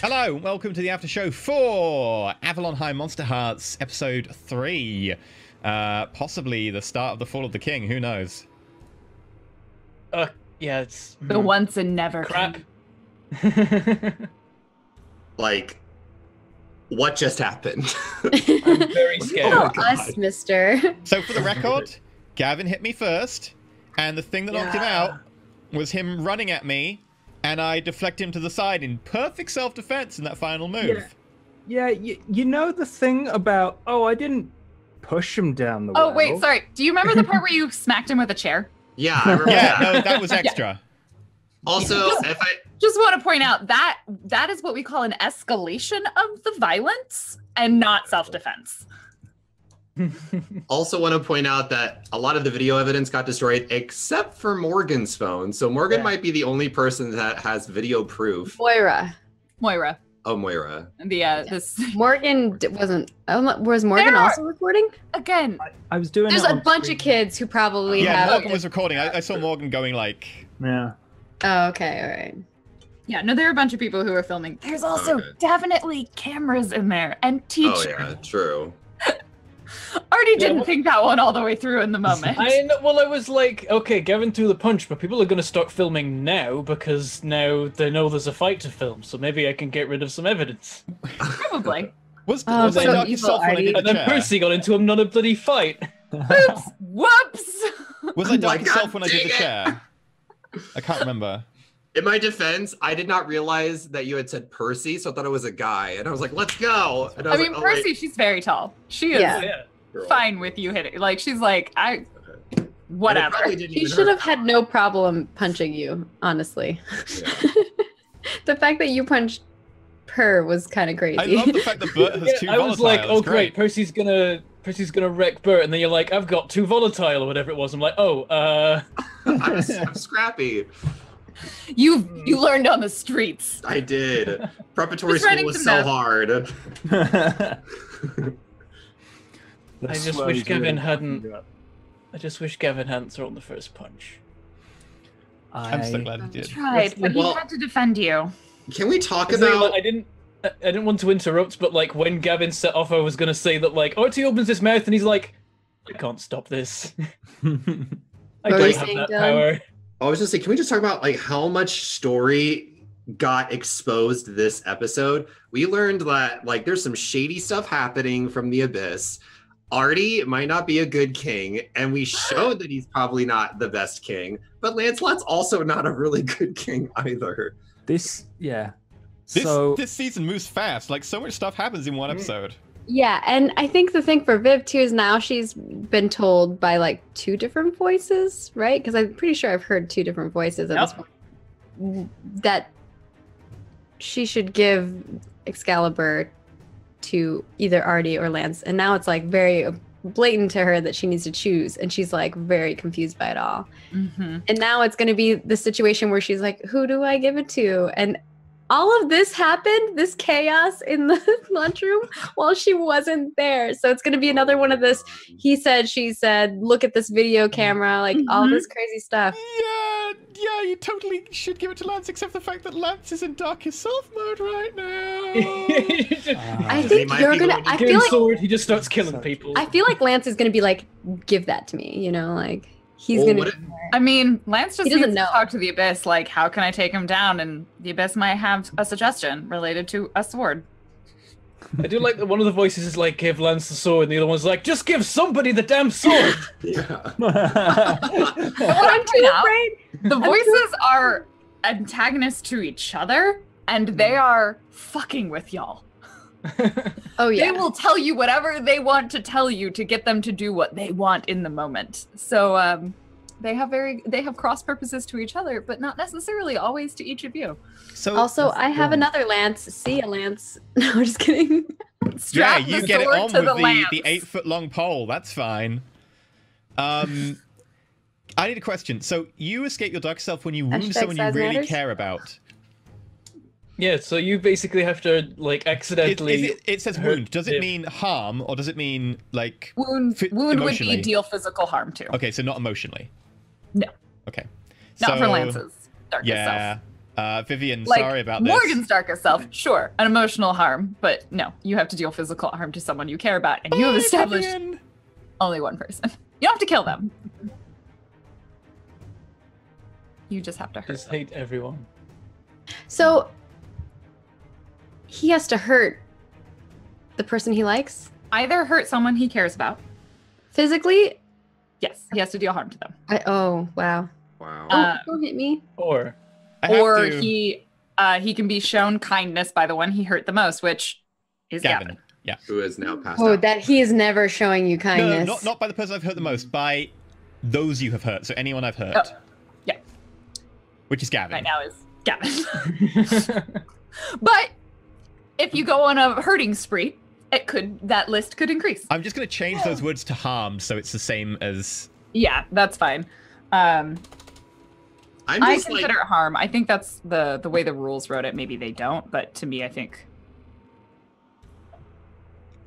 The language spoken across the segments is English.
Hello, welcome to the after show for Avalon High Monsterhearts episode 3. Possibly the start of the fall of the king, who knows? Yeah, it's... The once and never crap. Like, what just happened? I'm very scared. Oh, us, mister. So for the record, Gavin hit me first, and the thing that knocked him out was him running at me, and I deflect him to the side in perfect self-defense in that final move. Yeah, you know the thing about, I didn't push him down the well. Oh, wait, sorry. Do you remember the part where you smacked him with a chair? Yeah, I remember Yeah, that. no, that was extra. Also, if I... Just want to point out that that is what we call an escalation of the violence and not self-defense. Also want to point out that a lot of the video evidence got destroyed except for Morgan's phone. So Morgan might be the only person that has video proof. Moira. Oh, Moira. This Morgan wasn't. Was Morgan also recording? again. I was doing There's it a on bunch screen. of kids who probably Yeah, have. Morgan was recording. I saw Morgan going like... Yeah. Oh, okay, all right. Yeah, no, there are a bunch of people who are filming. There's also Okay. definitely cameras in there and teachers. Oh, yeah, true. Already didn't think that one all the way through in the moment. I was like, okay, Gavin threw the punch, but people are going to start filming now because now they know there's a fight to film, so maybe I can get rid of some evidence. Probably. Was Oh, I so dark evil, yourself when I Artie. did the And then chair? Percy got into another bloody fight. Oops! Whoops! Was I dark my yourself God, when I did the dang it. chair? I can't remember. In my defense, I did not realize that you had said Percy, so I thought it was a guy. And I was like, let's go. And I was mean, like, Percy, she's very tall. She is Yeah. Yeah. girl. fine with you hitting. Like, she's like, And it whatever. probably didn't He even should hurt have had no problem punching you, honestly. Yeah. The fact that you punched her was kind of crazy. I love the fact that Bert has two I was like, volatiles. oh great, Percy's gonna wreck Bert, and then you're like, I've got 2 volatile or whatever it was. I'm like, I'm scrappy. You learned on the streets. I did. Preparatory Just writing school was some so notes. hard. I just wish Gavin hadn't thrown the first punch. I'm so glad he did. Tried, but Well- he had to defend you. Can we talk It's like, about... I didn't want to interrupt, but like when Gavin set off, I was gonna say that like Artie opens his mouth and he's like, I can't stop this. I What were don't you have saying, that Dylan? power. I was just saying, can we just talk about like how much story got exposed this episode? We learned that like there's some shady stuff happening from the Abyss. Artie might not be a good king, and we showed that he's probably not the best king, but Lancelot's also not a really good king either. This season moves fast. Like, so much stuff happens in one episode. Yeah, and I think the thing for Viv too is now she's been told by like 2 different voices, right? Because I'm pretty sure I've heard 2 different voices at this point. That she should give Excalibur to either Artie or Lance, and now it's like very blatant to her that she needs to choose, and she's like very confused by it all. Mm-hmm. And now it's going to be the situation where she's like, who do I give it to? And all of this happened, this chaos in the lunchroom, while she wasn't there. So it's going to be another one of this, he said, she said, look at this video camera, like all this crazy stuff. Yeah, you totally should give it to Lance, except the fact that Lance is in darkest self mode right now. I He think might you're be going going to, I Give feel him like, sword, he just starts killing people. I feel like Lance is going to be like, give that to me, you know, like he's Well, going what to. I mean, Lance just He doesn't needs know. to talk to the Abyss, like, how can I take him down? And the Abyss might have a suggestion related to a sword. I do like that one of the voices is like, give Lance the sword, and the other one's like, just give somebody the damn sword! Yeah. What I'm too now, afraid. the voices are antagonists to each other, and they are fucking with y'all. Oh yeah. They will tell you whatever they want to tell you to get them to do what they want in the moment. So they have cross purposes to each other, but not necessarily always to each of you. So Also, I have another Lance. See ya, Lance. No, I'm just kidding. yeah, Strap you the get it sword on to with the lance. the 8-foot-long pole. That's fine. I need a question. So you escape your dark self when you wound Hashtag someone you size really matters? care about. Yeah, so you basically have to, like, accidentally... It says hurt wound. Does it him. mean harm, or does it mean, like... Wound would emotionally? be deal physical harm to. Okay, so not emotionally. No. Okay. Not for So, Lance's darkest Yeah. self. Vivian, Like, sorry about this. Morgan's darkest self, sure, an emotional harm, but no, you have to deal physical harm to someone you care about, and you have established Vivian. only one person. You don't have to kill them. You just have to hurt Just them. hate everyone. So he has to hurt the person he likes Either hurt someone he cares about. physically. Yes, he has to deal harm to them. Oh wow! Wow. Don't hit me. Or I have Or to- he can be shown kindness by the one he hurt the most, which is Gavin. Yeah. Who is now passed Oh, out. that he is never showing you No, kindness. not by the person I've hurt the most, by those you have hurt. So anyone I've hurt. Oh, yeah. Which is Gavin. Right now is Gavin. But if you go on a hurting spree, that list could increase. I'm just going to change those words to harm so it's the same as... Yeah, that's fine. I'm I just consider it harm. I think that's the way the rules wrote it. Maybe they don't, but to me, I think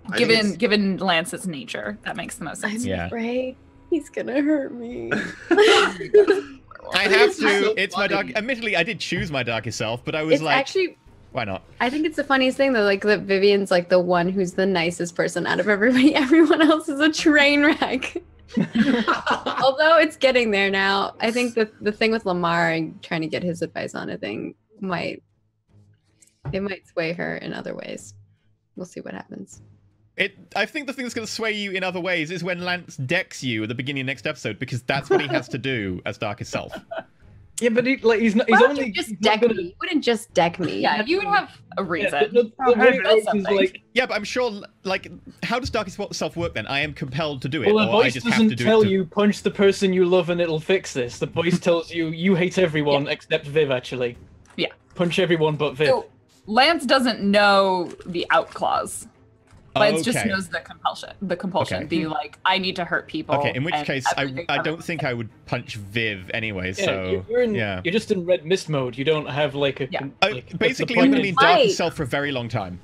I think it's- given Lance's nature, that makes the most I'm sense. Yeah. afraid he's gonna hurt me. I have It's so to. It's my funny. dark... Admittedly, I did choose my darkest self, but I was It's like, actually, why not? I think it's the funniest thing though, like that Vivian's like the one who's the nicest person out of everybody. Everyone else is a train wreck. Although it's getting there now. I think the thing with Lamar and trying to get his advice on a thing might sway her in other ways. We'll see what happens. I think the thing that's going to sway you in other ways is when Lance decks you at the beginning of next episode, because that's what he has to do as darkest self. yeah, but he's not. Why He's don't only you just he's not deck gonna- me? You wouldn't just deck me. Yeah, you would have a Yeah, reason. the Oh, way hey, it that's works is something. like, Yeah, but I'm sure, like, how does darkest self work then? I am compelled to do it, well, the or I voice just have to doesn't do tell it to... you punch the person you love and it'll fix this. The voice tells you you hate everyone except Viv. Actually, Yeah. punch everyone but Viv. So Lance doesn't know the out clause. Lance just Okay. knows the compulsion. Okay. The like, I need to hurt people. Okay, in which and case, everything I comes don't with think it. I would punch Viv anyway, Yeah, so... you're just in red mist mode. You don't have like a. Yeah. Like, the Basically, point I'm going to is- be darkest Might. self for a very long time.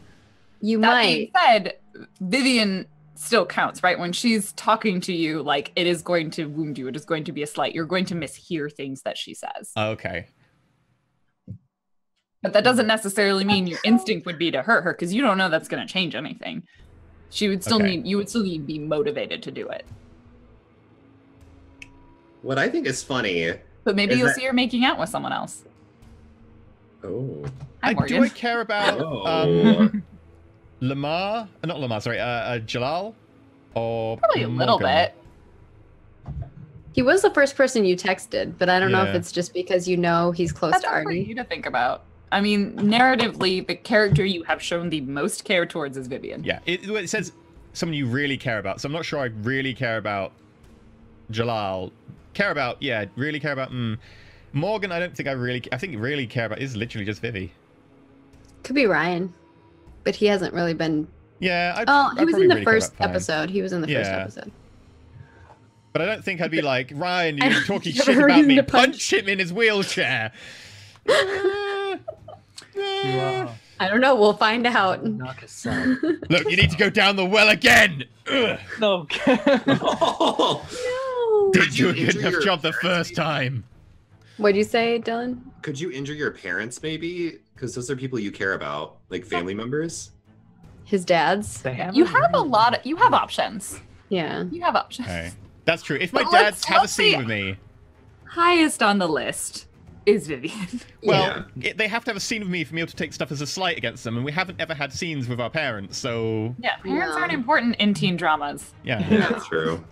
You That might. being said, Vivian still counts, right? When she's talking to you, like, it is going to wound you. It is going to be a slight. You're going to mishear things that she says. Okay. But that doesn't necessarily mean your instinct would be to hurt her, because you don't know that's going to change anything. She would still Okay. you would still need to be motivated to do it. What I think is funny. But maybe Is you'll that- see her making out with someone else. Oh. Hi, Do Morgan. I care about Oh. Lamar? Not Lamar, sorry. Jalal? Or Probably a little Morgan? bit. He was the first person you texted, but I don't know if Yeah. it's just because you know he's close That's to up for Artie. you to think about. I mean, narratively, the character you have shown the most care towards is Vivian. Yeah, it says someone you really care about, so I'm not sure I really care about Jalal. Really care about... Morgan, I don't think I think really care about is literally just Vivi. Could be Ryan, but he hasn't really been. Yeah, He I'd was in probably the really care first about Fine. episode. He was in the first Yeah. episode. But I don't think I'd be like, Ryan, I you're don't talking have shit a about reason me. to Punch him in his wheelchair. Wow. I don't know. We'll find out. Darkest self. Look, you need to go down the well again. Ugh. No. Oh. No. Did you a you good injure enough your job the parents, first maybe? time? What'd you say, Dylan? Could you injure your parents, maybe? Because those are people you care about, like family members. His dad's. They have You have you have options. Yeah. You have options. Okay. That's true. If my But dads have a let's see. scene with me, Highest on the list is Vivian. well, they have to have a scene with me for me to take stuff as a slight against them, and we haven't ever had scenes with our parents, so Yeah, parents No. aren't important in teen dramas. yeah. That's true.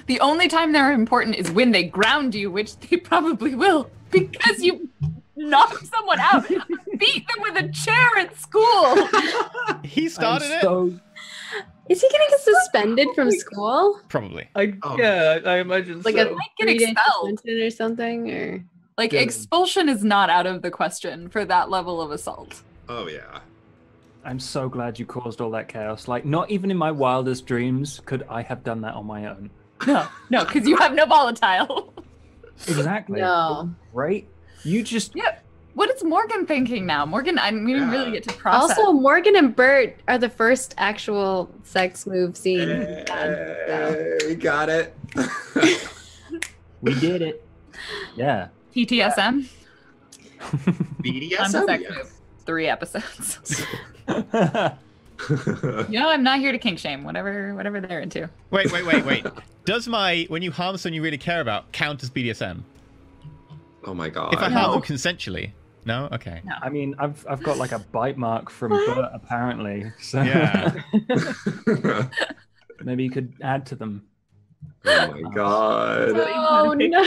The only time they're important is when they ground you, which they probably will, because you knocked someone out, beat them with a chair at school. He started it? Is he gonna get suspended from school? Probably. Oh. Yeah, I imagine Like so. a Might get 3-day expelled. suspension or something? Or Like, Yeah. expulsion is not out of the question for that level of assault. Oh yeah. I'm so glad you caused all that chaos. Like, not even in my wildest dreams could I have done that on my own. No, because you have no volatile. Exactly. no. Right? You just... Yeah. What is Morgan thinking now? Morgan, I didn't even really get to process. Also, Morgan and Bert are the first actual sex move scene. We got it. We did it. Yeah. TTSM. BDSM. I'm sex yes. move. 3 episodes. I'm not here to kink shame. Whatever they're into. Wait. Does when you harm someone you really care about count as BDSM? Oh my god. If I harm them consensually? No? Okay. No. I mean, I've got like a bite mark from Bert, apparently. So Yeah. maybe you could add to them. Oh my god. Oh no!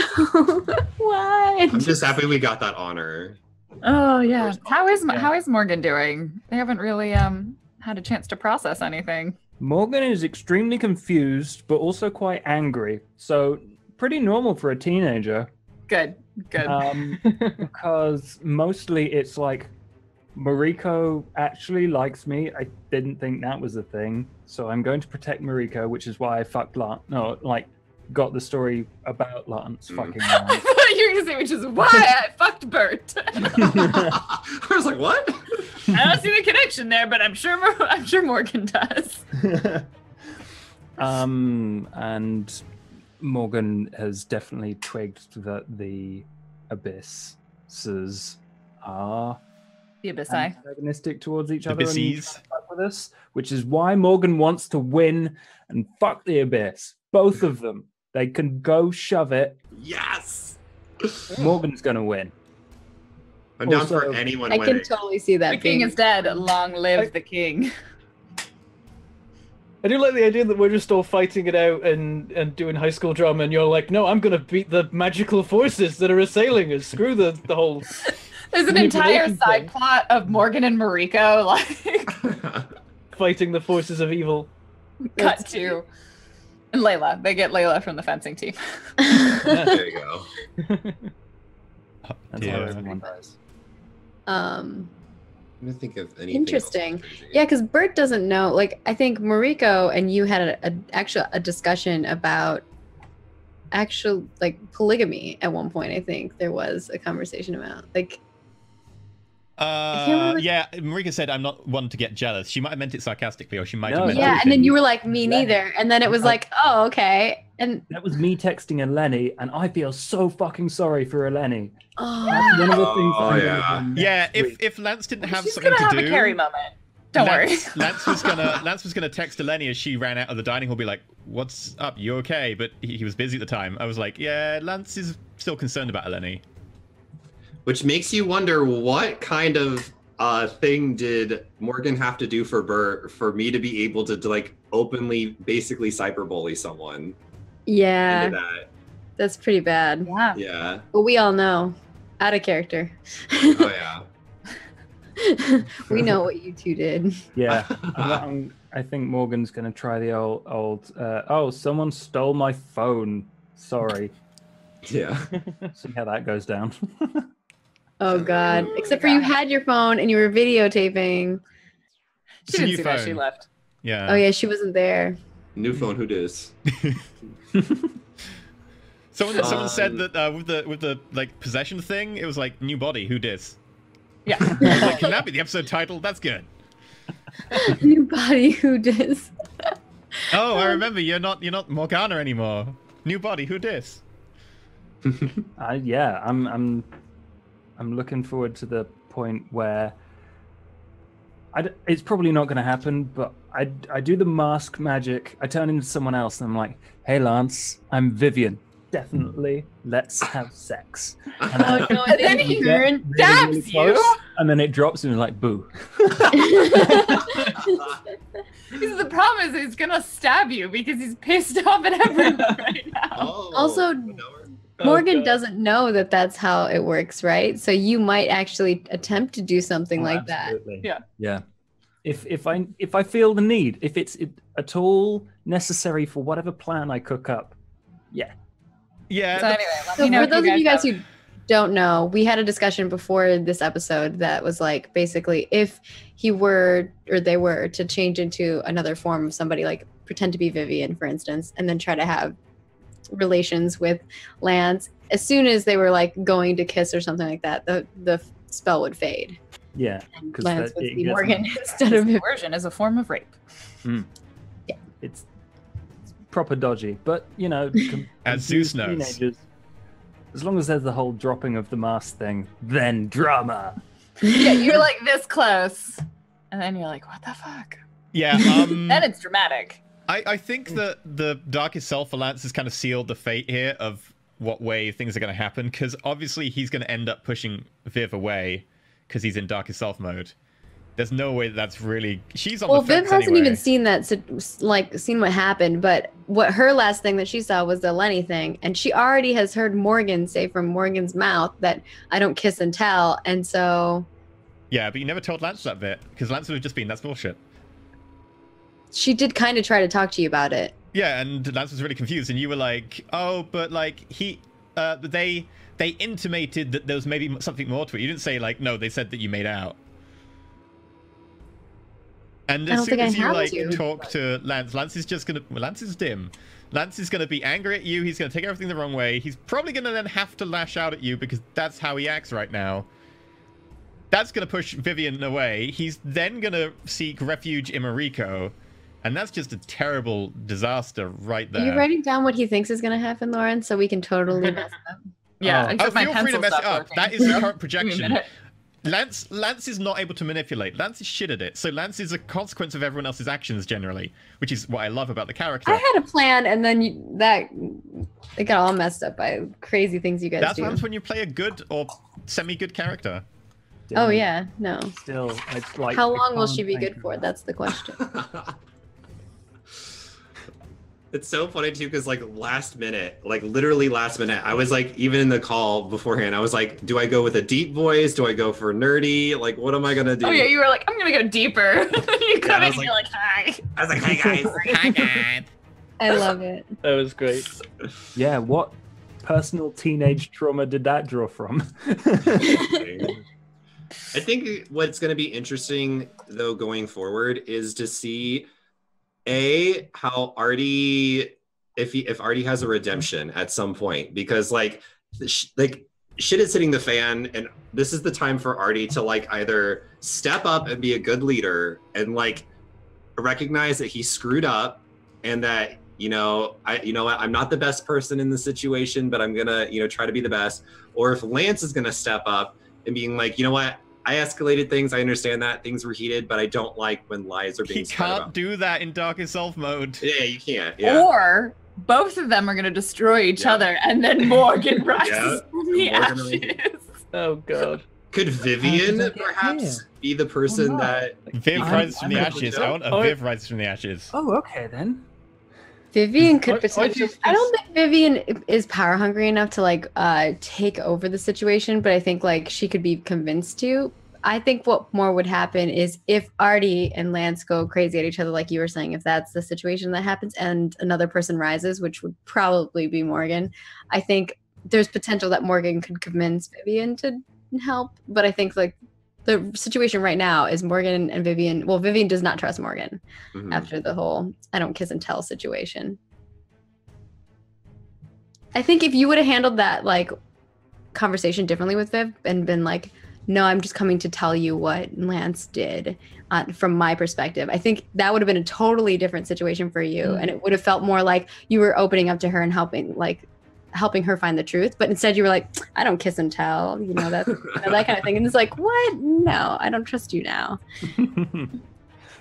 What? I'm just happy we got that honor. Oh yeah. How is Morgan doing? They haven't really had a chance to process anything. Morgan is extremely confused, but also quite angry. So pretty normal for a teenager. Good. Because mostly it's like, Mariko actually likes me. I didn't think that was a thing. So I'm going to protect Mariko, which is why I fucked Lance. No, like, got the story about Lance fucking I Lance. thought you were gonna say, which is why I fucked Bert. I was like, what? I don't see the connection there, but I'm sure Morgan does. And Morgan has definitely twigged that the abysses are The Abyssi. antagonistic towards each other and Abyssies. fuck with us, which is why Morgan wants to win and fuck the abyss. Both of them. They can go shove it. Yes. Morgan's gonna win. I'm down Also, for anyone I winning. can totally see that. The king being- is dead. Long live the king. I do like the idea that we're just all fighting it out and doing high school drama, and you're like, no, I'm gonna beat the magical forces that are assailing us. Screw the whole. There's an entire manipulation side thing. plot of Morgan and Mariko, like Fighting the forces of evil. cut to. And Layla. They get Layla from the fencing team. There you go. That's how everyone dies. Um, I'm gonna think of anything. Interesting. else crazy. yeah, because Bert doesn't know. Like, I think Mariko and you had a discussion about actual like polygamy at one point. I think there was a conversation about like. can't remember. Yeah, Marika said I'm not one to get jealous. She might have meant it sarcastically, or she might No, have meant Yeah, it and then in- you were like, me Yeah. neither. And then it was like, oh, okay. And That was me texting Eleni, and I feel so fucking sorry for Eleni. oh, That's one of the things. Oh, I'm yeah. gonna do Yeah, next week. if Lance didn't have She's something gonna have to do, a Carrie moment. Don't worry. Lance was gonna text Eleni as she ran out of the dining hall, be like, "What's up? You okay?" But he was busy at the time. I was like, "Yeah, Lance is still concerned about Eleni." Which makes you wonder what kind of thing did Morgan have to do for Bert for me to be able to like openly basically cyberbully someone yeah, into that? that's pretty bad. Yeah. Yeah. But we all know, out of character. Oh yeah. We know what you two did. Yeah, I think Morgan's gonna try the old. Oh, someone stole my phone. Sorry. Yeah. See how that goes down. Oh God! Except for you had your phone and you were videotaping. It's She a didn't new see that. She phone. left. Yeah. Oh yeah, she wasn't there. New phone. Who dis? Someone said that with the like possession thing, it was like new body. Who dis? Yeah. I was like, can that be the episode title? That's good. New body, who dis? Oh, I remember. You're not Morgana anymore. New body. Who dis? Yeah, I'm looking forward to the point where it's probably not going to happen, but I do the mask magic. I turn into someone else, and I'm like, "Hey, Lance, I'm Vivian. Definitely, let's have sex." And Oh no! And then he get turned. really, dabs really close, you. and then it drops, and it's like, "Boo." Because the problem is he's gonna stab you because he's pissed off at everyone right now. Oh, Also, no. Morgan God. doesn't know that that's how it works, right? So you might actually attempt to do something Oh, like that. absolutely. Yeah. Yeah. If I feel the need, if it's at all necessary for whatever plan I cook up, yeah. Yeah. So anyway, let So me know for if those of you guys have- who don't know, we had a discussion before this episode that was like basically if he were or they were to change into another form of somebody, like pretend to be Vivian, for instance, and then try to have relations with Lance, as soon as they were like going to kiss or something like that, the spell would fade. Yeah. And 'Cause Lance that- would it see gets- Morgan instead of him. coercion is a form of rape. It's proper dodgy, but you know, As Zeus knows. teenagers, As long as there's the whole dropping of the mask thing, then drama. Yeah, you're like this close, and then you're like, what the fuck? Yeah. Then it's dramatic. I think that the Darkest Self for Lance has kind of sealed the fate here of what way things are going to happen, because obviously he's going to end up pushing Viv away because he's in Darkest Self mode. There's no way that's really... She's on the fence Viv hasn't anyway. even seen that, seen what happened, but what her last thing that she saw was the Lenny thing, and she already has heard Morgan say from Morgan's mouth that I don't kiss and tell, and so... Yeah, but you never told Lance that bit, because Lance would have just been, that's bullshit. She did kind of try to talk to you about it. Yeah, and Lance was really confused, and you were like, oh, but like, they intimated that there was maybe something more to it. You didn't say like, no, they said that you made out. And as soon as you like talk to Lance, Lance is just gonna, Lance is dim. Lance is gonna be angry at you, he's gonna take everything the wrong way, he's probably gonna then have to lash out at you because that's how he acts right now. That's gonna push Vivian away, he's then gonna seek refuge in Mariko. And that's just a terrible disaster right there. Are you writing down what he thinks is going to happen, Lauren, so we can totally mess it up? Yeah, feel free to mess it up. That is the current projection. Lance is not able to manipulate. Lance is shit at it. So Lance is a consequence of everyone else's actions generally, which is what I love about the character. I had a plan, and then it got all messed up by crazy things you guys do. That's what happens when you play a good or semi-good character. Still, oh yeah, no. Still, it's like... How long will she be good for? That's the question. It's so funny too, because like last minute, like literally last minute, I was like, even in the call beforehand, I was like, do I go with a deep voice? Do I go for nerdy? Like, what am I gonna do? Oh yeah, you were like, I'm gonna go deeper. You come in and you're like, hi. I was like, hi guys. Hi guys. I love it. That was great. Yeah, what personal teenage trauma did that draw from? I think what's going to be interesting though going forward is to see how Artie, if Artie has a redemption at some point, because like shit is hitting the fan, and this is the time for Artie to like either step up and be a good leader and like recognize that he screwed up and that I'm not the best person in the situation, but I'm gonna try to be the best. Or if Lance is gonna step up and being like, you know what, I escalated things. I understand that things were heated, but I don't like when lies are being spread about. He can't do that in Darkest Self mode. Yeah, you can't. Yeah. Or both of them are going to destroy each other, and then Morgan rises from the Morgan ashes. Oh god. Could Vivian perhaps be the person that... Viv rises from the ashes. I want a Viv rises from the ashes. Oh, okay then. Vivian could potentially... I don't think Vivian is power hungry enough to like take over the situation, but I think like she could be convinced to. I think what more would happen is if Artie and Lance go crazy at each other, like you were saying, if that's the situation that happens and another person rises, which would probably be Morgan, I think there's potential that Morgan could convince Vivian to help. But I think like the situation right now is Morgan and Vivian. Well, Vivian does not trust Morgan after the whole I don't kiss and tell situation. I think if you would have handled that like conversation differently with Viv and been like, no, I'm just coming to tell you what Lance did from my perspective, I think that would have been a totally different situation for you. And it would have felt more like you were opening up to her and helping her find the truth. But instead you were like, I don't kiss and tell, that that kind of thing. And it's like, what? No, I don't trust you now.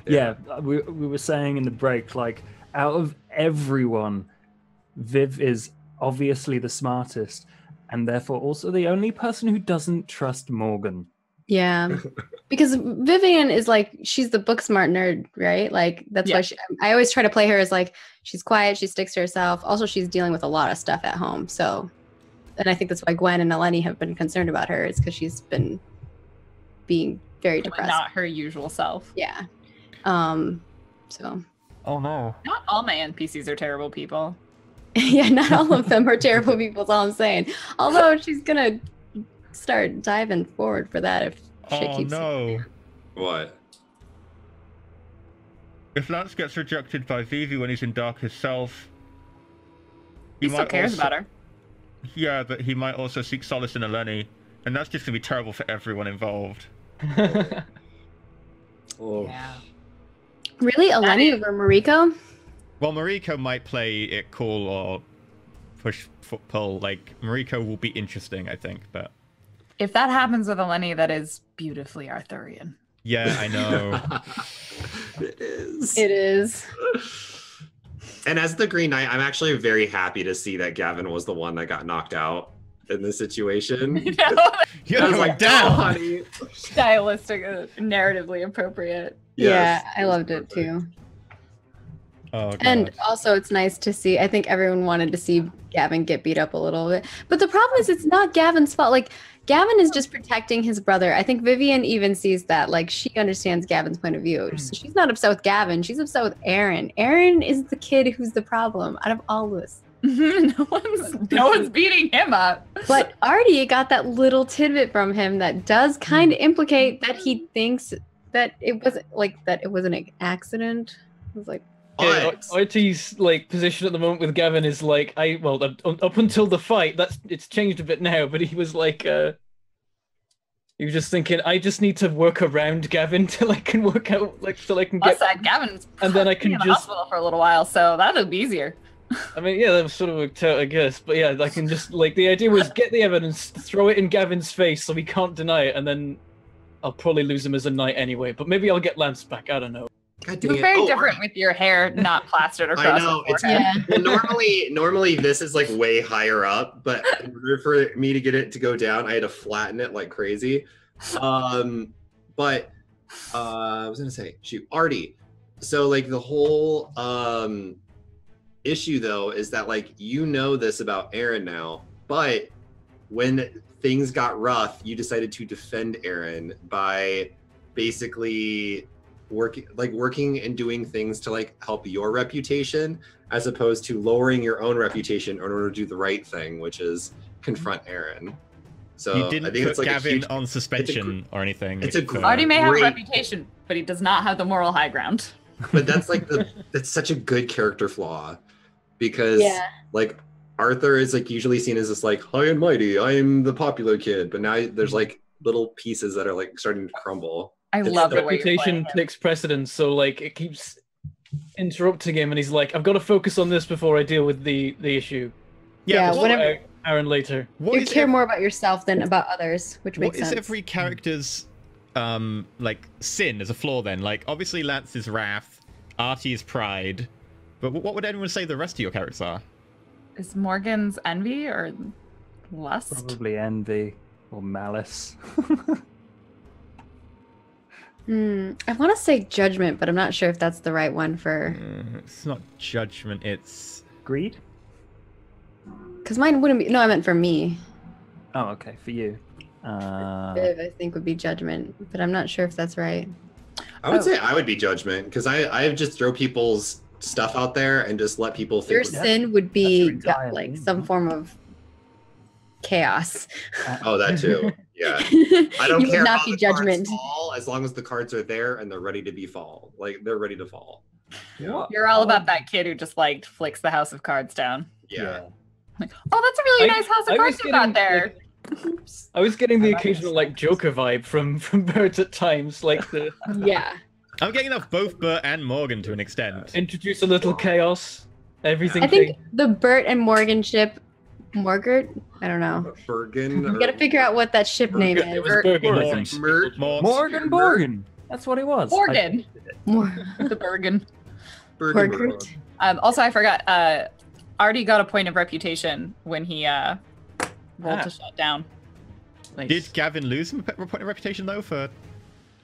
Yeah, we were saying in the break, like, out of everyone, Viv is obviously the smartest, and therefore also the only person who doesn't trust Morgan. Yeah, because Vivian is like, she's the book smart nerd, right? Like that's why I always try to play her as like, she's quiet, she sticks to herself. Also, she's dealing with a lot of stuff at home. So, and I think that's why Gwen and Eleni have been concerned about her, is because she's been being very depressed. Not her usual self. Yeah. So. Oh no. Not all my NPCs are terrible people. Yeah, not all of them are terrible people, is all I'm saying. Although she's gonna start diving forward for that if shit keeps... Oh no. What? If Lance gets rejected by Vivi when he's in Darkest Self... He still cares about her. Yeah, but he might also seek solace in Eleni. And that's just gonna be terrible for everyone involved. Oh. Yeah. Really? Eleni over Mariko? Well, Mariko might play it cool or push pull. Like Mariko will be interesting, I think, but If that happens with Eleni, that is beautifully Arthurian. yeah, I know. It is. It is. And as the Green Knight, I'm actually very happy to see that Gavin was the one that got knocked out in this situation. You know, You're I was going like, down. "Oh, honey." stylistic, narratively appropriate. Yeah, Yes, I loved it too. Oh, God. And also, it's nice to see. I think everyone wanted to see Gavin get beat up a little bit. But the problem is, it's not Gavin's fault. Like, Gavin is just protecting his brother. I think Vivian even sees that. Like, she understands Gavin's point of view. So she's not upset with Gavin. She's upset with Aaron. Aaron is the kid who's the problem out of all this. no one's beating him up. But Artie got that little tidbit from him that does kind of implicate that he thinks that it was an accident. I was like, Yeah, But Artie's like position at the moment with Gavin is like up until the fight, it's changed a bit now, but he was like he was just thinking, I just need to work around Gavin till I can work out till I can Plus, get Gavin's and then I can in the just hospital for a little while, so that'll be easier. I mean, yeah, that was sort of worked out, I guess. But yeah, I can just like the idea was get the evidence, throw it in Gavin's face so he can't deny it, and then I'll probably lose him as a knight anyway. But maybe I'll get Lance back. I don't know. God You dang look it. very Oh, different with your hair not plastered across I know, the it's forehead. yeah. Well, normally this is like way higher up, but in order for me to get it to go down, I had to flatten it like crazy. But I was gonna say, shoot, Artie. So like the whole issue though is that like you know this about Aaron now, but when things got rough, you decided to defend Aaron by basically working and doing things to like help your reputation as opposed to lowering your own reputation in order to do the right thing, which is confront Aaron. So You I didn't think put it's like Gavin a huge, on suspension or anything. it's a for- Artie may have a Great. reputation, but he does not have the moral high ground. but that's like that's such a good character flaw because Yeah. like Arthur is like usually seen as this like high and mighty, I'm the popular kid, but now there's like little pieces that are like starting to crumble. I It's love the the way you're playing Reputation him. takes precedence, so like it keeps interrupting him, and he's like, I've got to focus on this before I deal with the issue. Yeah, but whatever- Aaron later. What You is care ev- more about yourself than about others, which What makes is sense. every character's like sin as a flaw then? Like obviously Lance is wrath, Artie is pride, but what would anyone say the rest of your characters are? Is Morgan's envy or lust? Probably envy or malice. I want to say judgment, but I'm not sure if that's the right one for. It's not judgment, it's Greed? Because mine wouldn't be. No, I meant for me. Oh, okay, for you. Viv, I think would be judgment, but I'm not sure if that's right. I would say I would be judgment because I just throw people's stuff out there and just let people Your think. sin would be your entire like thing, some huh? form of chaos. Oh, that too. Yeah. I don't you care would not how be the cards judgment. fall as long as the cards are there and they're ready to be fall. Like they're ready to fall. You're all about that kid who just like flicks the house of cards down. Yeah. Like, oh, that's a really nice house of I cards was you got getting, there. I was getting the I like occasional it. like Joker vibe from Bert at times, like the Yeah. I'm getting off both Bert and Morgan to an extent. introduce a little chaos, everything. I think the Bert and Morgan ship, Morgert? I don't know. Bergen. We gotta figure out what that ship name It is. was Bergen. Morgan. Mort. Morgan Borgen. That's what it was. Morgan. Mor- The Bergen. Bergen. Morgert. Also, I forgot. Artie got a point of reputation when he rolled to shut down. Nice. Did Gavin lose a point of reputation though for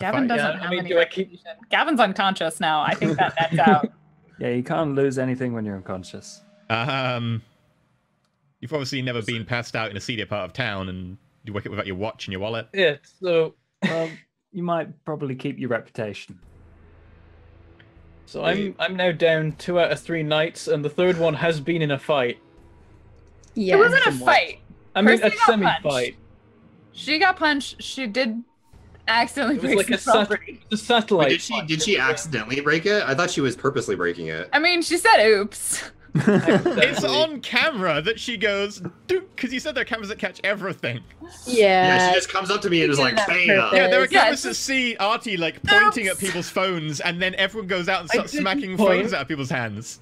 Gavin Fine. doesn't Yeah, I have mean, any do I keep- reputation. Gavin's unconscious now. I think that nets out. Yeah, you can't lose anything when you're unconscious. You've obviously never been passed out in a seedier part of town and you wake up without your watch and your wallet. Yeah, so You might probably keep your reputation. I'm now down 2 out of 3 knights, and the third one has been in a fight. Yeah. It wasn't a somewhat. fight. I mean, Percy a got semi-fight. She got punched. She did accidentally It was break like some property. The satellite. Did she accidentally break it? I thought she was purposely breaking it. I mean, she said oops. It's on camera that she goes, because you said there are cameras that catch everything. Yeah, Yeah. she just comes up to me and is like, That bam. purpose. Yeah, there are Yeah, cameras it's that just- see Artie like pointing at Oops. people's phones, and then everyone goes out and starts didn't smacking point. phones out of people's hands.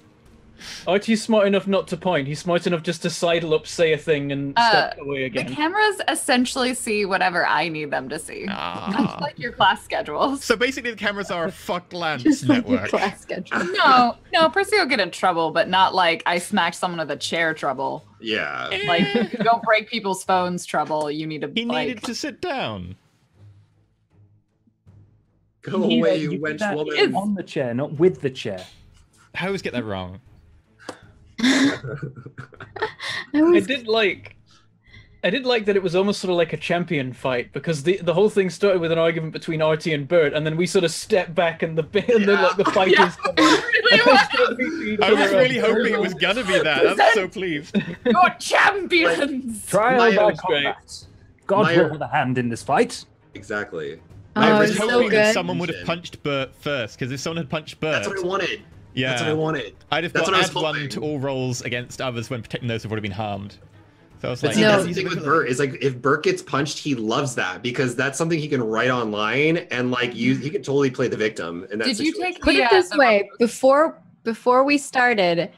Artie's smart enough not to point. He's smart enough just to sidle up, say a thing, and step away The again. cameras essentially see whatever I need them to see. Much like your class schedules. So basically, the cameras are a fucked Lance Just like your network. class schedule. No, Percy will get in trouble, but not like I smacked someone with a chair trouble. Yeah. Like, you don't break people's phones trouble. You need to, He like... needed to sit down. Go away, you did wench that woman. on the chair, not with the chair. I always get that wrong. I I was did like that it was almost sort of like a champion fight, because the whole thing started with an argument between Artie and Bert, and then we sort of stepped back and the fight is I was really hoping it was gonna be that. I'm so pleased. You're champions! Trial My- by was great. combat. God My- will have a hand in this fight. Exactly. I Oh, was it's so hoping that good. someone would have punched Bert first, because if someone had punched Bert, That's what I wanted. yeah, That's what I wanted. I'd have That's got what I was add one hoping. to all rolls against others when protecting those who've already been harmed. So I was But like, see, No. that's the thing with Bert is like if Bert gets punched, he loves that because that's something he can write online and like he can totally play the victim. And Did you take put it this way, before we started,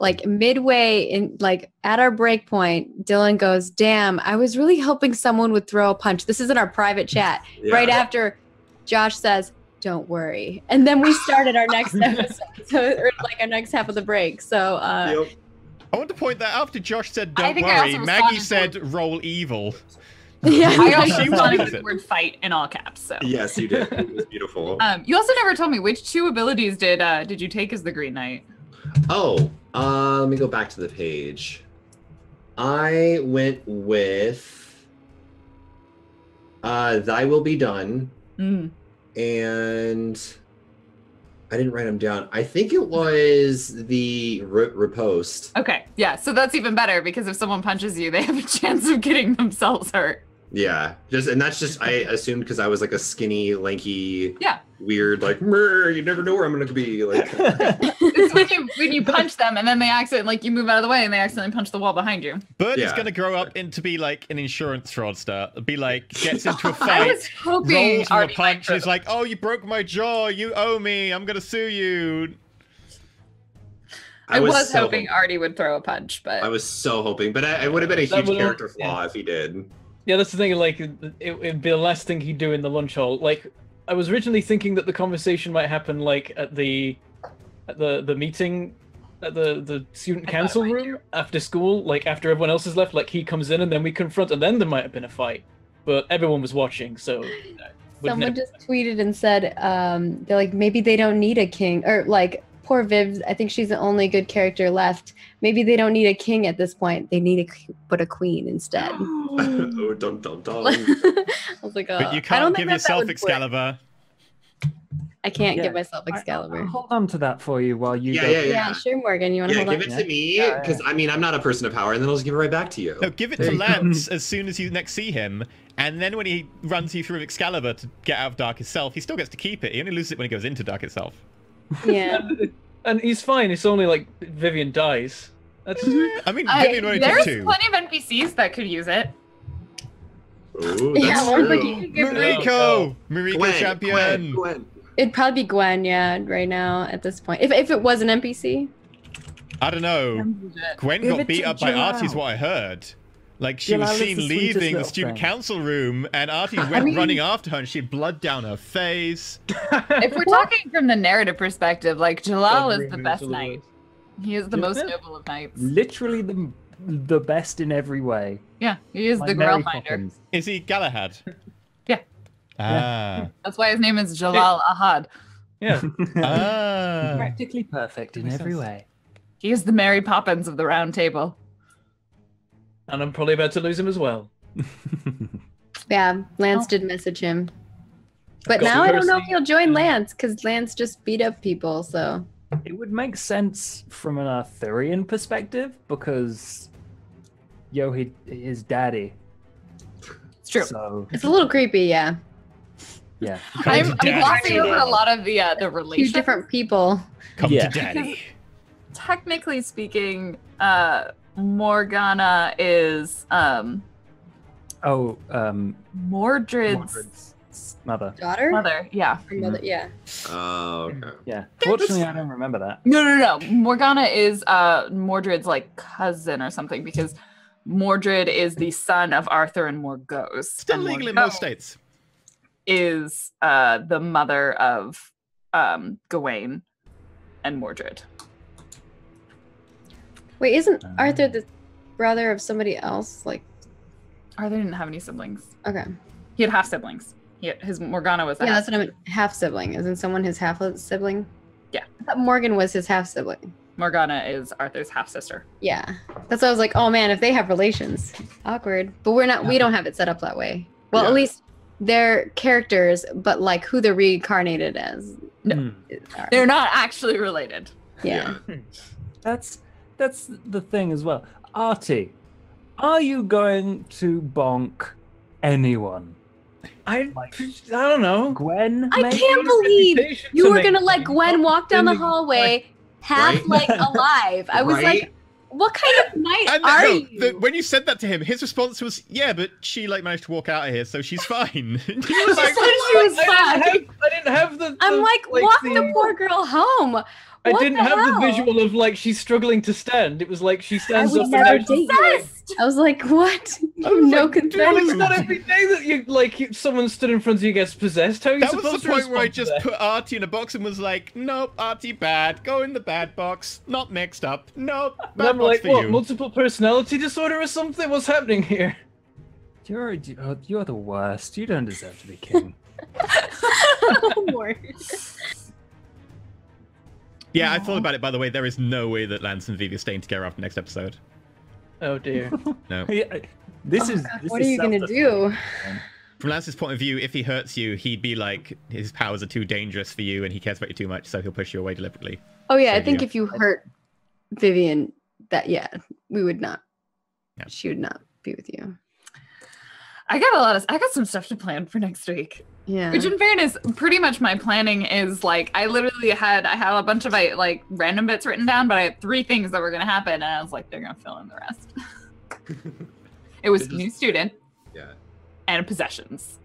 like midway in, like at our break point, Dylan goes, "Damn, I was really hoping someone would throw a punch." This is in our private chat. Right after Josh says, "Don't worry," and then we started our next episode, or like our next half of the break. So, Yep. I want to point that after Josh said, I "Don't think I worry," also Maggie responded said, "Roll evil." yeah, I also She responded was with the it. word fight in all caps, so. Yes, you did. It was beautiful. You also never told me which two abilities did you take as the Green Knight? Oh, let me go back to the page. I went with Thy Will Be Done, Mm. and I didn't write them down. I think it was the riposte. Okay, yeah, so that's even better because if someone punches you, they have a chance of getting themselves hurt. Yeah, that's just I assumed because I was like a skinny, lanky, Yeah. weird, like you never know where I'm gonna be. Like, It's when you punch them and then they accidentally, like, you move out of the way and they accidentally punch the wall behind you. Bert is Yeah. going to grow up into be like an insurance fraudster. Be like, gets into a I fight, was hoping rolls with a Artie might punch, and is like, "Oh, you broke my jaw. You owe me. I'm going to sue you." I was so hoping Artie would throw a punch, but I was so hoping, but it would have been a That huge would've- character flaw if he did. Yeah, that's the thing. Like, it'd be the last thing he'd do in the lunch hall. Like, I was originally thinking that the conversation might happen like at the meeting at the student council room after school, like after everyone else has left. Like he comes in and then we confront, and then there might have been a fight, but everyone was watching, so. someone just tweeted and said, they're like, maybe they don't need a king, or like poor Viv. I think she's the only good character left. Maybe they don't need a king at this point. They need a queen instead. Oh, dun dun dun. I was like, But you I don't can't think give that yourself would work. Excalibur. I can't Yeah. give myself Excalibur. I'll hold on to that for you while you Yeah, go. yeah, Yeah, sure, Morgan. You want to Yeah, hold give on? it to me Yeah. because I mean I'm not a person of power, and then I'll just give it right back to you. No, give it There to you go. Lance as soon as you next see him, and then when he runs you through Excalibur to get out of Dark Itself, he still gets to keep it. He only loses it when he goes into Dark Itself. Yeah. And he's fine. It's only like Vivian dies. That's I mean, Vivian only took there's two. plenty of NPCs that could use it. Ooh, Yeah, that's Lauren's true. like, you could give me- Mariko! Mariko Gwen, champion! Gwen. It'd probably be Gwen, yeah, right now at this point. If it was an NPC. I don't know. Gwen Give got it beat to up by Artie is Jalal. what I heard. Like, she was Jalal is seen the sweetest leaving the little student friend. council room, and Artie went mean- running after her, and she had blood down her face. If we're talking from the narrative perspective, like Jalal is the Agreement best to the knight. lowest. He is the Yeah. most noble of knights. Literally the best in every way. Yeah, he is Like the Mary Grail Finder. Poppins. Is he Galahad? Yeah. Ah. That's why his name is Jalal Ahad. yeah. Ah. Practically perfect in Makes every sense. way. He is the Mary Poppins of the Round Table. And I'm probably about to lose him as well. Yeah, Lance Oh. did message him. But Got now I don't know if Percy. he'll join Lance because Lance just beat up people. So It would make sense from an Arthurian perspective because his daddy. It's true. So it's a little creepy. Yeah, yeah. Come I'm to daddy. glossing over a lot of the two relations. different people. Come Yeah. to daddy. Technically speaking, Morgana is Oh, Mordred's Mordred's Mother. daughter? Mother, yeah. Or mother, yeah. Oh, okay. Yeah. Fortunately, I don't remember that. No. Morgana is Mordred's like cousin or something because Mordred is the son of Arthur and Morgause. Still and legal in Morgause most states. is the mother of Gawain and Mordred. Wait, isn't Arthur the brother of somebody else? Like, Arthur didn't have any siblings. okay. He had half siblings. His Morgana was a Yeah, half. that's what I meant. Half sibling. Isn't someone his half sibling? Yeah. I thought Morgan was his half sibling. Morgana is Arthur's half sister. Yeah. That's why I was like, oh man, if they have relations. Awkward. But we don't have it set up that way. Well, Yeah. at least they're characters, but like who they're reincarnated as. No. They're not actually related. Yeah. That's the thing as well. Artie, are you going to bonk anyone? I don't know. Gwen? I maybe? can't believe Reputation you to were make gonna let Gwen walk down the Like- hallway half Right? like alive. I was Right? like, what kind of knight And are no, you? when you said that to him, his response was, "Yeah, but she like managed to walk out of here, so she's fine." And he was She like, said she was fine. I didn't have the. I'm like, walk the poor girl home. I What didn't the have hell? the visual of like she's struggling to stand. It was like she stands would up never and out. date you. I was like, what? I was No like, dude, Well, concern. it's not every day that someone stood in front of you gets possessed. How are you that was supposed the to point where I respond to just that? put Artie in a box and was like, "Nope, Artie bad. Go in the bad box. Not mixed up. Nope, And bad I'm box like, for what? you." Multiple personality disorder or something? What's happening here? You're the worst. You don't deserve to be king. Yeah, I thought about it. By the way, there is no way that Lance and Vivi are staying together after next episode. Oh dear. No. Yeah, this Oh, is. God, This what is are you gonna self-defense. do? From Lance's point of view, if he hurts you, he'd be like, his powers are too dangerous for you, and he cares about you too much, so he'll push you away deliberately. Oh yeah, I Same think here. if you hurt Vivian, we would not. Yeah. She would not be with you. I got some stuff to plan for next week. Yeah. Which, in fairness, pretty much my planning is like I had a bunch of like random bits written down, but I had 3 things that were gonna happen, and I was like, they're gonna fill in the rest. It was Just- new student Yeah. and possessions.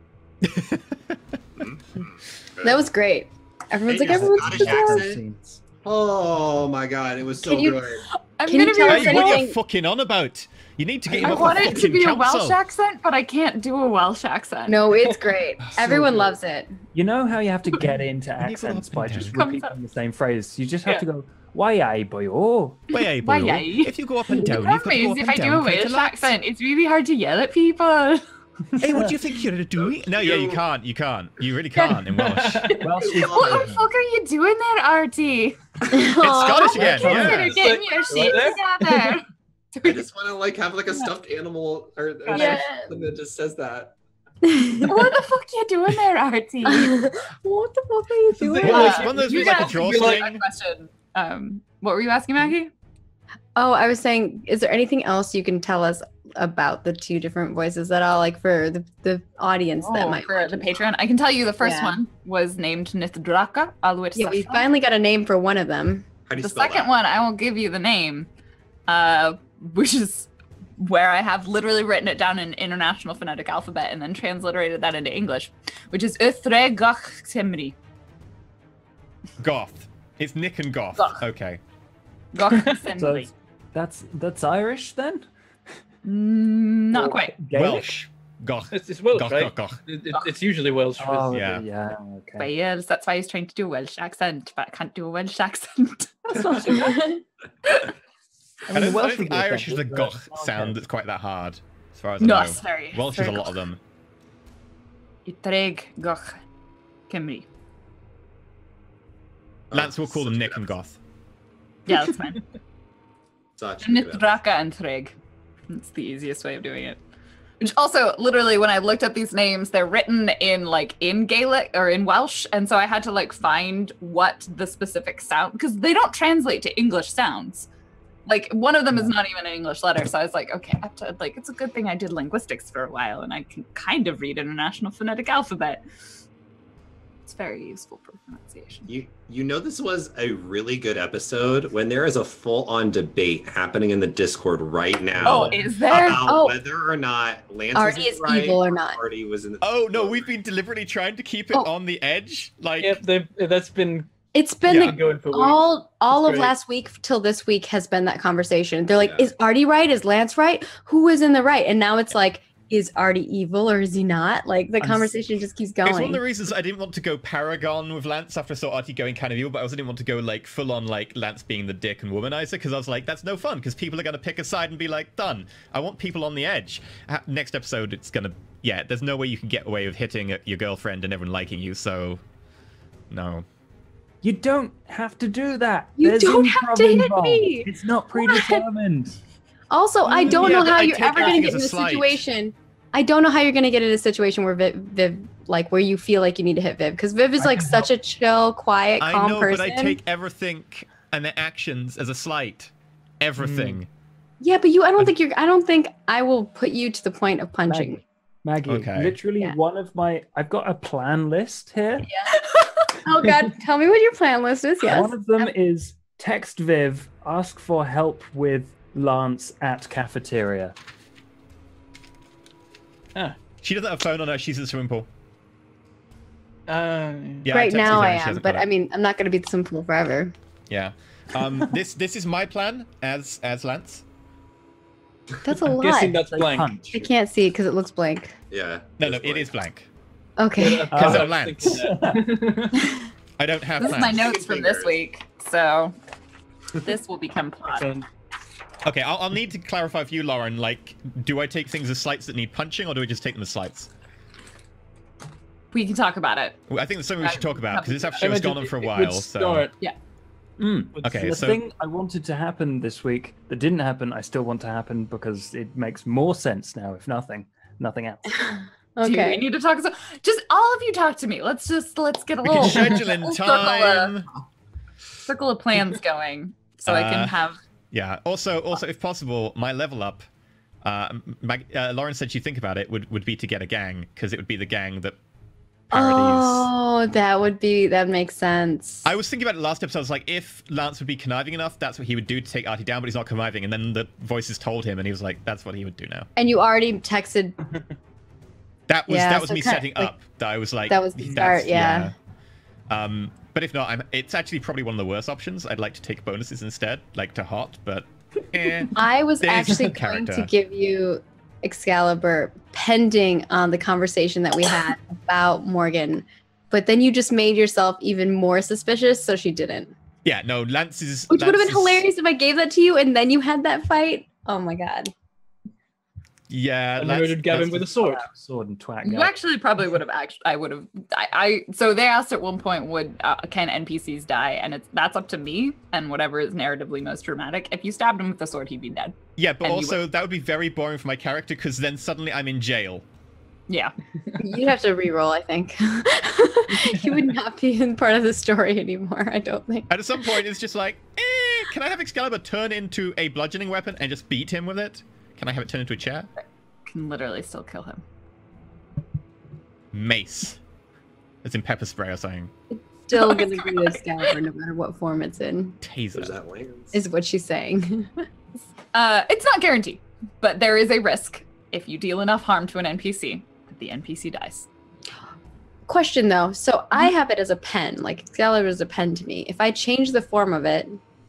That was great. Everyone's Hey, like, there's everyone's Scottish bizarre. accent. Oh my god, it was so Can you- good. I'm Can you gonna tell be us Hey, what are you anything- fucking on about? You need to get him I off want the it to fucking be a council. Welsh accent, but I can't do a Welsh accent. No, it's great. So Everyone good. loves it. You know how you have to get into When you go accents up by and just down. repeating the same phrase. You just have Yeah. to go, why aye boy oh. Why, Why, boy, aye? if you go up and down, The you've got problem to go is, up if and I do down a quite Welsh lot. accent, it's really hard to yell at people. Hey, what do you think you're doing? No, yeah, you can't. You can't. You really can't in Welsh. Welsh is What the fuck are you doing there, Artie? It's Scottish again. Consider Yeah. getting your shit together. I just want to like have like a stuffed animal or Yeah. something that just says that. What the fuck are you doing there, Artie? What the fuck are you The doing? thing is, One of those You with like a guys can be drawstring. a question. What were you asking, Maggie? Oh, I was saying, is there anything else you can tell us about the 2 different voices at all, like for the audience that might for watch the it? Patreon. I can tell you the first Yeah. one was named Nithdraka Alwit Yeah, we Sasha. finally got a name for one of them. How do you The spell second that? one, I won't give you the name, which is where I have literally written it down in International Phonetic Alphabet and then transliterated that into English, which is Uthregach Timri. Goth. It's Nick and Goth. Goth. Okay. So Goth that's Irish then? Not quite. Gaelic? Welsh. Goth. It's Welsh, Goth, right? Goth, Goth. It's usually Welsh. Oh Yeah. yeah, okay. Wales, that's why he's trying to do a Welsh accent, but I can't do a Welsh accent. That's not too bad. I don't Welsh think would be Irish is a offensive, goth but- sound okay. that's quite that hard, as far as I No, know. it's very. Welsh is a lot of them. Uthregach Timri. Lance will call them Such a Nick good and Goth. Yeah, that's fine. Such a good episode. Nithdraka and Threg. That's the easiest way of doing it. Which also, literally, when I looked up these names, they're written in Gaelic or in Welsh, and so I had to like find what the specific sound, because they don't translate to English sounds. Like one of them is not even an English letter, so I was like, okay, I have to, like, it's a good thing I did linguistics for a while, and I can kind of read International Phonetic Alphabet. very useful for pronunciation. You know this was a really good episode when there is a full-on debate happening in the Discord right now. Oh, is there? About whether or not Lance Artie was is right evil or not. Artie was in the. Oh no, we've been deliberately trying to keep it on the edge. Like, Yep, that's been It's been Yeah. like going for weeks. all of great. last week till this week has been that conversation. They're like, is Artie right? Is Lance right? Who is in the right? And now it's like, is Artie evil or is he not? Like the conversation just keeps going. it's one of the reasons I didn't want to go Paragon with Lance after I saw Artie going kind of evil, but I also didn't want to go like full on like Lance being the dick and womanizer, because I was like, that's no fun, because people are going to pick a side and be like, done. I want people on the edge. Next episode, it's going to, there's no way you can get away with hitting your girlfriend and everyone liking you, so no. You don't have to do that. You There's don't have to improv hit involved. me. It's not predetermined. Also, I don't Yeah, know but how I you're take ever going to acting get as in a a slight. situation. I don't know how you're going to get in a situation where Viv, like where you feel like you need to hit Viv, because Viv is like such a chill, quiet, I calm know, person. but I take everything and their actions as a slight. Everything. Yeah, but I don't think I will put you to the point of punching. Maggie, Okay. literally Yeah. one of my... I've got a plan list here. Oh God, tell me what your plan list is. Yes. One of them is text Viv, ask for help with Lance at cafeteria. She doesn't have a phone on her, she's in the swimming pool. uh, Yeah, Right texted now her I and she am, hasn't but got it. I mean, I'm not going to be the simple forever. Yeah. This is my plan as Lance. That's a I'm lot. guessing that's Say blank. punch. I can't see it because it looks blank. Yeah. No, it's it like- is blank. Okay. Because I I'm was Lance. thinking that. I don't have This is plans. my notes from this week, so this will become plot. And Okay, I'll need to clarify for you, Lauren. Like, do I take things as slights that need punching, or do I just take them as slights? We can talk about it. Well, I think that's something we should talk about, because this I episode has gone imagine on for a it while. would So start Mm. Okay, the so- thing I wanted to happen this week that didn't happen, I still want to happen because it makes more sense now, if nothing else. Do we Okay. need to talk? Just all of you talk to me. Let's get a we little can schedule in little time. circle of plans going, so I can have. Yeah. Also, if possible, my level up. Lauren said she'd think about it. Would be to get a gang, because it would be the gang that parodies. Oh, that makes sense. I was thinking about it last episode. I was like, if Lance would be conniving enough, that's what he would do to take Artie down, but he's not conniving. And then the voices told him, and he was like, that's what he would do now. And you already texted. That was Yeah, me so kinda, setting like, up. That I was like, that was the start, yeah. But if not, it's actually probably one of the worst options. I'd like to take bonuses instead, like to hot, but I was There's actually a going to character. give you Excalibur pending on the conversation that we had about Morgan, but then you just made yourself even more suspicious, so she didn't. yeah, no, Lance is. Which would have been Lance is- hilarious if I gave that to you and then you had that fight. Oh my god. Yeah, I Lance- murdered Gavin Lance with a is- sword. Sword and twat You guy. actually probably would have. I would have. So they asked at one point, can NPCs die? And that's up to me and whatever is narratively most dramatic. If you stabbed him with the sword, he'd be dead. Yeah, but And you also that would be very boring for my character, because then suddenly I'm in jail. Yeah. You'd have to re-roll, I think. You would not be in part of the story anymore, I don't think. And at some point, it's just like, can I have Excalibur turn into a bludgeoning weapon and just beat him with it? Can I have it turn into a chair? Can literally still kill him. Mace. It's in pepper spray or something. Still gonna be the Excalibur no matter what form it's in, There's Taser. that Lance. is what she's saying. It's not guaranteed, but there is a risk if you deal enough harm to an NPC that the NPC dies. Question though, so I have it as a pen, like Excalibur is a pen to me. If I change the form of it,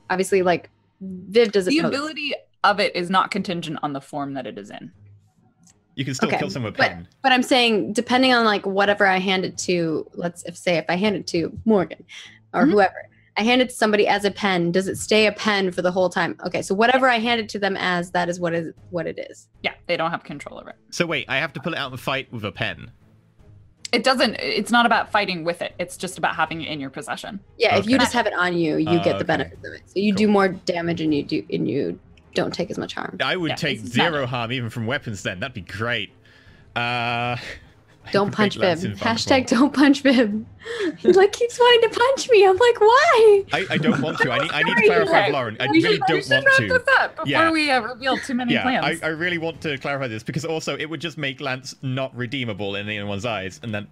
obviously like Viv doesn't The know. ability of it is not contingent on the form that it is in. You can still Okay, kill someone with a pen. But I'm saying, depending on like whatever I hand it to, if I hand it to Morgan or Mhm. whoever, I hand it to somebody as a pen. Does it stay a pen for the whole time? Okay, so whatever I hand it to them as, that is what it is. Yeah, they don't have control over it. So wait, I have to pull it out and fight with a pen. It's not about fighting with it. It's just about having it in your possession. Yeah, if you Okay. just have it on you, you get Okay. the benefits of it. So you do more damage and you don't take as much harm. I would Yeah, take this is zero magic. harm even from weapons then. That'd be great. Don't Would punch make Lance Viv. invulnerable. Hashtag don't punch Viv. He like keeps wanting to punch me. I'm like, why? I don't want to. I need to Sorry, clarify okay. with Lauren. I We really should don't want wrap to. this up before Yeah. we reveal too many Yeah, plans. I really want to clarify this, because also it would just make Lance not redeemable in anyone's eyes, and then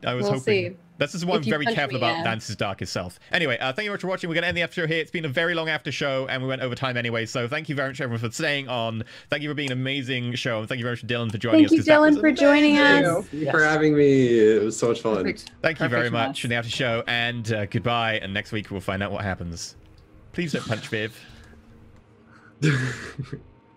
I was We'll hoping. see. This is why I'm If you very punch careful me, about yeah. Dance's darkest self. Anyway, thank you very much for watching. We're going to end the after show here. It's been a very long after show, and we went over time anyway. So thank you very much, everyone, for staying on. Thank you for being an amazing show, and thank you very much to Dylan for joining us. Thank you, 'cause that was Dylan, for joining amazing. us. Thank you for having me. It was so much fun. Perfect. Thank you very Perfect much mess. for the after show, and goodbye. And next week we'll find out what happens. Please don't punch Viv.